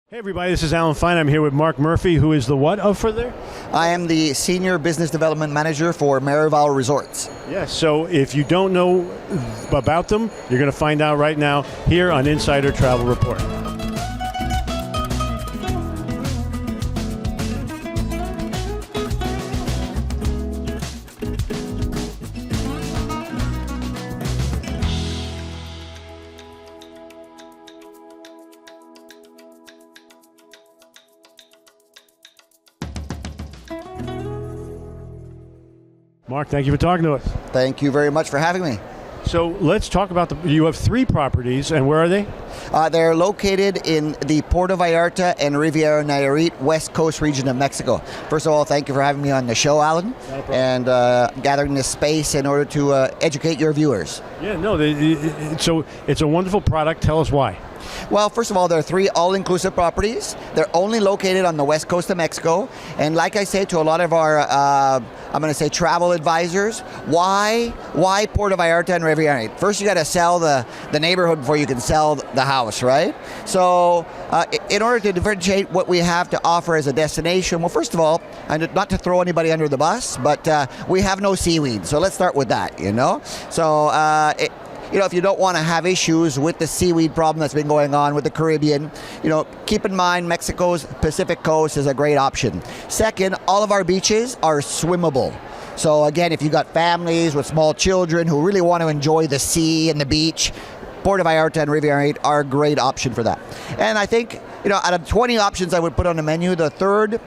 Hey everybody, this is Alan Fine. I'm here with Mark Murphy, who is the what of for there? I am the Senior Business Development Manager for Marival Resorts. Yes, so if you don't know about them, you're going to find out right now here on Insider Travel Report. Mark, thank you for talking to us. Thank you very much for having me. So let's talk about you have 3 properties, and where are they? They're located in the Puerto Vallarta and Riviera Nayarit West Coast region of Mexico. First of all, thank you for having me on the show, Alan, and gathering this space in order to educate your viewers. Yeah, no, so it's a wonderful product. Tell us why. Well, first of all, there are 3 all-inclusive properties. They're only located on the west coast of Mexico. And like I say to a lot of our, I'm going to say travel advisors, why Puerto Vallarta and Riviera? First, you got to sell the neighborhood before you can sell the house, right? So in order to differentiate what we have to offer as a destination, well, first of all, and not to throw anybody under the bus, but we have no seaweed. So let's start with that, you know? So if you don't want to have issues with the seaweed problem that's been going on with the Caribbean, keep in mind Mexico's Pacific coast is a great option. Second, all of our beaches are swimmable. So again, if you've got families with small children who really want to enjoy the sea and the beach, Puerto Vallarta and Riviera are a great option for that. And I think, out of 20 options I would put on the menu, the third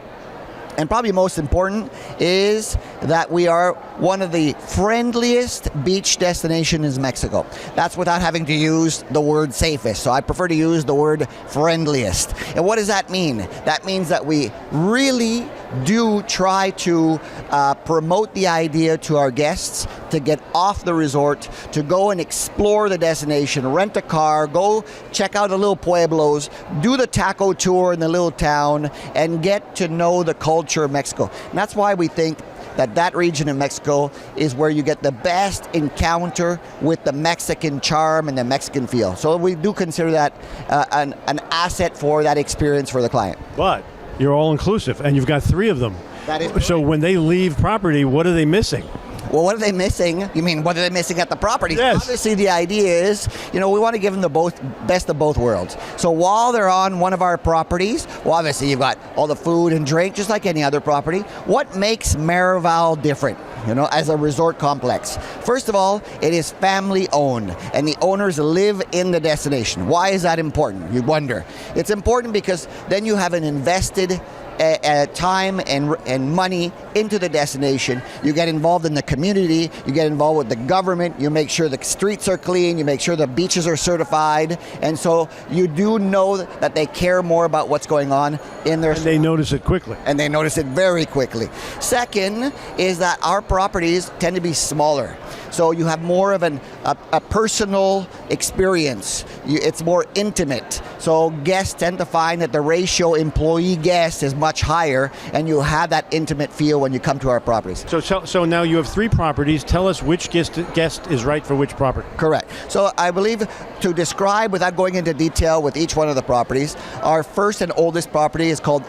and probably most important is that we are one of the friendliest beach destinations in Mexico. That's without having to use the word safest. So I prefer to use the word friendliest. And what does that mean? That means that we really do try to promote the idea to our guests to get off the resort, to go and explore the destination, rent a car, go check out the little pueblos, do the taco tour in the little town, and get to know the culture of Mexico. And that's why we think that region of Mexico is where you get the best encounter with the Mexican charm and the Mexican feel. So we do consider that an asset for that experience for the client. But you're all inclusive, and you've got 3 of them. That is so when they leave property, what are they missing? Well, what are they missing? You mean, what are they missing at the property? Yes. Obviously, the idea is, we want to give them the best of both worlds. So while they're on one of our properties, well, obviously, you've got all the food and drink, just like any other property. What makes Marival different, as a resort complex? First of all, it is family owned, and the owners live in the destination. Why is that important? You wonder. It's important because then you have an invested time and money into the destination. You get involved in the community, you get involved with the government, you make sure the streets are clean, you make sure the beaches are certified, and so you do know that they care more about what's going on in their... And they notice it quickly. And they notice it very quickly. Second is that our properties tend to be smaller. So you have more of a personal experience. It's more intimate. So guests tend to find that the ratio employee-guest is much higher, and you have that intimate feel when you come to our properties. So now you have 3 properties. Tell us which guest is right for which property. Correct. So I believe, to describe, without going into detail with each one of the properties, our first and oldest property is called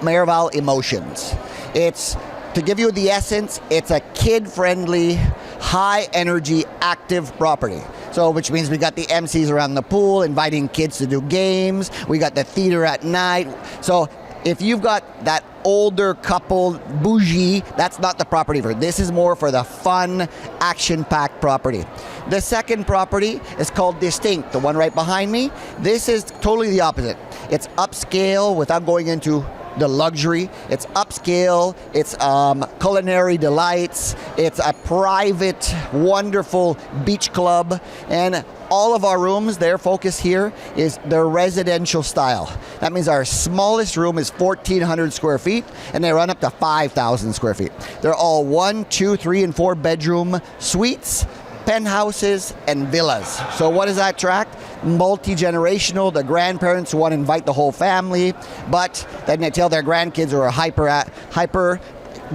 Marival Emotions. It's, to give you the essence, it's a kid-friendly, high-energy, active property. So, which means we got the MCs around the pool, inviting kids to do games. We got the theater at night. So, if you've got that older couple, bougie, that's not the property for. This is more for the fun, action-packed property. The second property is called Distinct, the one right behind me. This is totally the opposite. It's upscale without going into the luxury. It's upscale, it's culinary delights, it's a private, wonderful beach club, and all of our rooms, their focus here is the residential style. That means our smallest room is 1,400 square feet, and they run up to 5,000 square feet. They're all 1, 2, 3, and 4 bedroom suites, penthouses, and villas. So what does that attract? Multi-generational, the grandparents who want to invite the whole family, but then they tell their grandkids who are hyper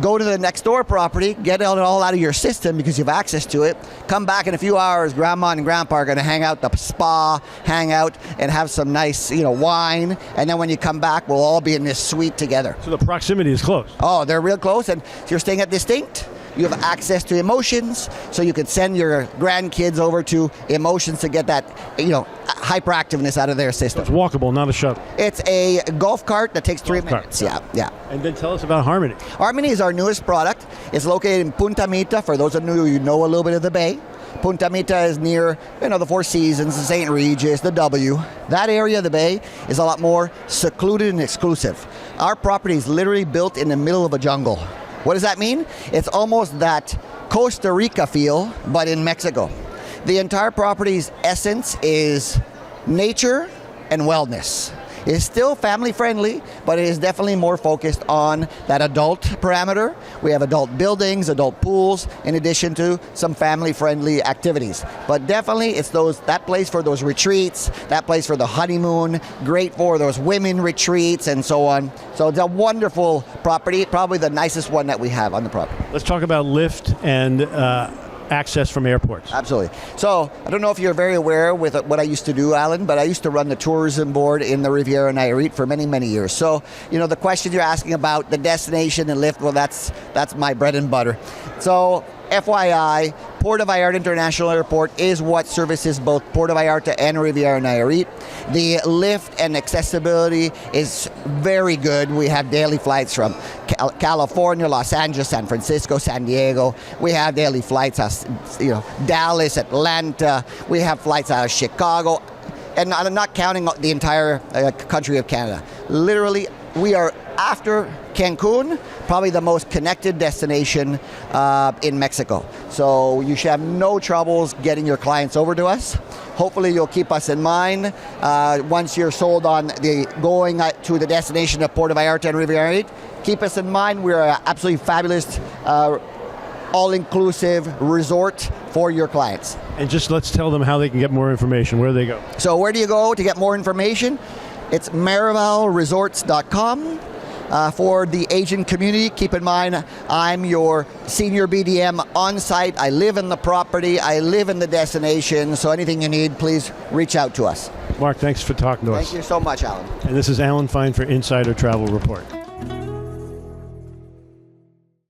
go to the next door property, get it all out of your system because you have access to it. Come back in a few hours, grandma and grandpa are going to hang out at the spa, hang out and have some nice, wine. And then when you come back, we'll all be in this suite together. So the proximity is close. Oh, they're real close. And if you're staying at Distinct, you have access to Emotions, so you could send your grandkids over to Emotions to get that, hyperactiveness out of their system. It's walkable, not a shuttle. It's a golf cart that takes 3 Golf cart. minutes. Yeah. And then tell us about Harmony. Harmony is our newest product. It's located in Punta Mita. For those of you who know a little bit of the Bay, Punta Mita is near, the Four Seasons, the St. Regis, the W. That area of the Bay is a lot more secluded and exclusive. Our property is literally built in the middle of a jungle. What does that mean? It's almost that Costa Rica feel, but in Mexico. The entire property's essence is nature and wellness. It is still family friendly, but it is definitely more focused on that adult parameter. We have adult buildings, adult pools, in addition to some family friendly activities. But definitely it's that place for those retreats, that place for the honeymoon, great for those women retreats and so on. So it's a wonderful property, probably the nicest one that we have on the property. Let's talk about lift and access from airports. Absolutely. So I don't know if you're very aware with what I used to do, Alan, but I used to run the tourism board in the Riviera Nayarit for many, many years. So, the question you're asking about the destination and lift, well, that's my bread and butter. So FYI, Puerto Vallarta International Airport is what services both Puerto Vallarta and Riviera Nayarit. The lift and accessibility is very good. We have daily flights from California, Los Angeles, San Francisco, San Diego. We have daily flights out, Dallas, Atlanta. We have flights out of Chicago. And I'm not counting the entire country of Canada. Literally, we are, after Cancun, probably the most connected destination in Mexico. So you should have no troubles getting your clients over to us. Hopefully you'll keep us in mind once you're sold on going to the destination of Puerto Vallarta and Riviera. Keep us in mind. We're an absolutely fabulous all-inclusive resort for your clients. And just let's tell them how they can get more information. Where do they go? So where do you go to get more information? It's marivalresorts.com. For the Asian community, keep in mind, I'm your senior BDM on site. I live in the property. I live in the destination. So anything you need, please reach out to us. Mark, thanks for talking to us. Thank you so much, Alan. And this is Alan Fine for Insider Travel Report.